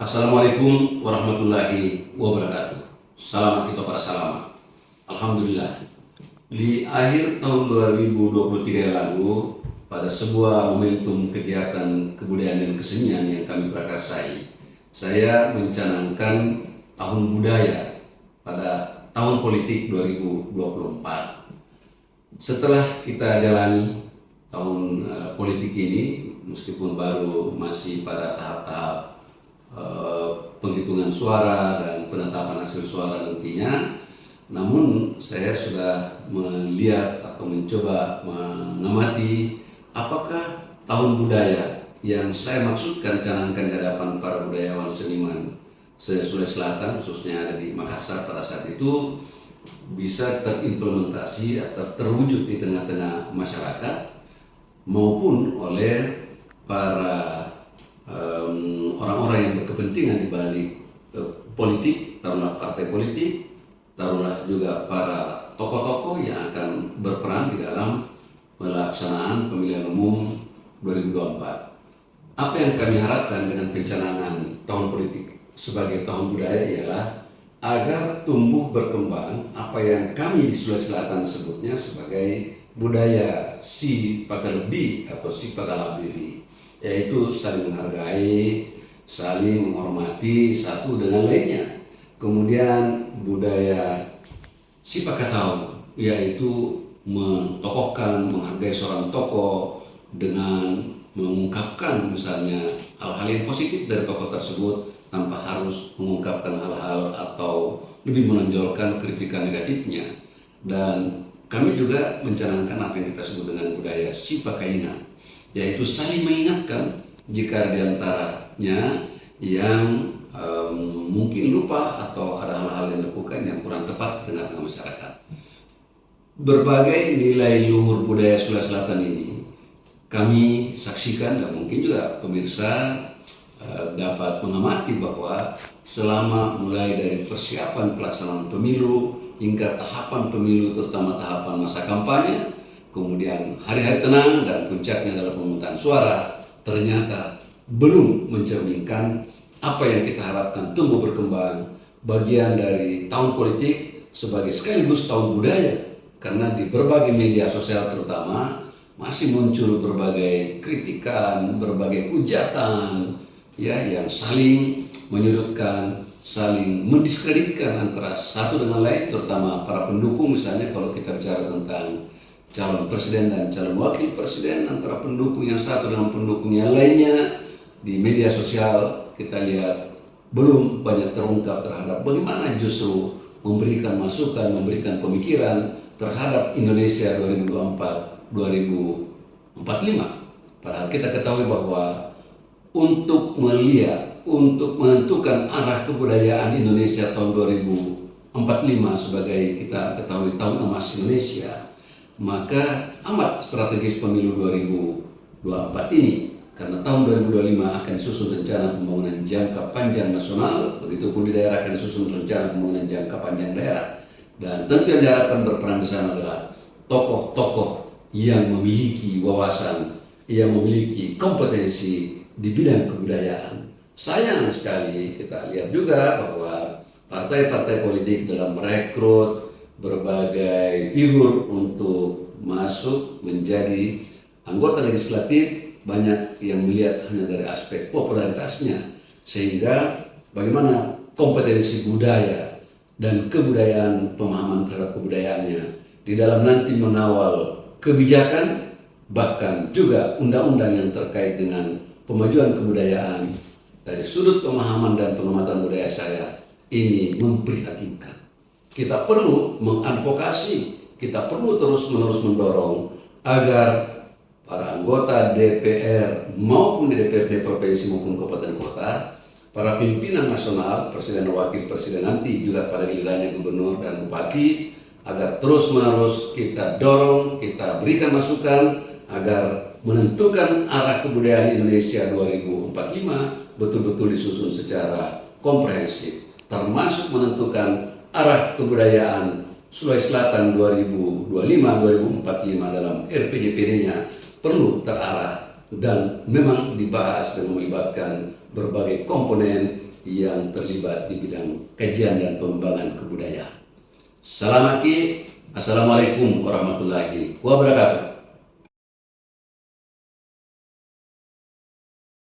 Assalamualaikum warahmatullahi wabarakatuh. Selamat kita para salama. Alhamdulillah. Di akhir tahun 2023 yang lalu, pada sebuah momentum kegiatan kebudayaan dan kesenian yang kami prakarsai, saya mencanangkan tahun budaya pada tahun politik 2024. Setelah kita jalani tahun politik ini, meskipun baru masih pada tahap-tahap penghitungan suara dan penetapan hasil suara nantinya, namun saya sudah melihat atau mencoba mengamati apakah tahun budaya yang saya maksudkan canangkan di hadapan para budayawan seniman Sulawesi Selatan, khususnya ada di Makassar pada saat itu, bisa terimplementasi atau terwujud di tengah-tengah masyarakat maupun oleh para orang-orang yang berkepentingan di balik politik, taruhlah partai politik, taruhlah juga para tokoh-tokoh yang akan berperan di dalam pelaksanaan pemilihan umum 2024. Apa yang kami harapkan dengan pencanangan tahun politik sebagai tahun budaya ialah agar tumbuh berkembang apa yang kami di Sulawesi Selatan sebutnya sebagai budaya si Pakalebi atau si Pakalabiri, yaitu saling menghargai, saling menghormati satu dengan lainnya. Kemudian budaya si Pakatau, yaitu mentokohkan, menghargai seorang tokoh dengan mengungkapkan misalnya hal-hal yang positif dari tokoh tersebut tanpa harus mengungkapkan hal-hal atau lebih menonjolkan kritikan negatifnya. Dan kami juga mencanangkan apa yang kita sebut dengan budaya si Pakaina, yaitu saling mengingatkan jika diantaranya yang mungkin lupa atau ada hal-hal yang dilakukan yang kurang tepat di tengah-tengah masyarakat. Berbagai nilai luhur budaya Sulawesi Selatan ini kami saksikan dan mungkin juga pemirsa dapat mengamati bahwa selama mulai dari persiapan pelaksanaan pemilu hingga tahapan pemilu, terutama tahapan masa kampanye, kemudian hari-hari tenang dan puncaknya adalah pemungutan suara, ternyata belum mencerminkan apa yang kita harapkan tumbuh berkembang bagian dari tahun politik sebagai sekaligus tahun budaya. Karena di berbagai media sosial terutama masih muncul berbagai kritikan, berbagai hujatan ya yang saling menyudutkan, saling mendiskreditkan antara satu dengan lain, terutama para pendukung. Misalnya kalau kita bicara tentang calon presiden dan calon wakil presiden, antara pendukung yang satu dengan pendukung yang lainnya di media sosial kita lihat belum banyak terungkap terhadap bagaimana justru memberikan masukan, memberikan pemikiran terhadap Indonesia 2024-2045. Padahal kita ketahui bahwa untuk melihat, untuk menentukan arah kebudayaan Indonesia tahun 2045 sebagai kita ketahui tahun emas Indonesia, maka amat strategis pemilu 2024 ini, karena tahun 2025 akan susun rencana pembangunan jangka panjang nasional, begitupun di daerah akan susun rencana pembangunan jangka panjang daerah. Dan tentu yang diharapkan berperan di sana adalah tokoh-tokoh yang memiliki wawasan, yang memiliki kompetensi di bidang kebudayaan. Sayang sekali kita lihat juga bahwa partai-partai politik dalam merekrut berbagai figur untuk masuk menjadi anggota legislatif banyak yang melihat hanya dari aspek popularitasnya, sehingga bagaimana kompetensi budaya dan kebudayaan, pemahaman terhadap kebudayaannya di dalam nanti mengawal kebijakan, bahkan juga undang-undang yang terkait dengan pemajuan kebudayaan. Dari sudut pemahaman dan pengamatan budaya saya, ini memprihatinkan. Kita perlu mengadvokasi, kita perlu terus-menerus mendorong agar para anggota DPR maupun di DPRD provinsi maupun kabupaten kota, para pimpinan nasional, presiden dan wakil presiden nanti juga pada gilirannya gubernur dan bupati, agar terus-menerus kita dorong, kita berikan masukan agar menentukan arah kebudayaan Indonesia 2045 betul-betul disusun secara komprehensif, termasuk menentukan arah kebudayaan Sulawesi Selatan 2025-2045 dalam RPJPD-nya perlu terarah dan memang dibahas dan melibatkan berbagai komponen yang terlibat di bidang kajian dan pengembangan kebudayaan. Assalamualaikum warahmatullahi wabarakatuh.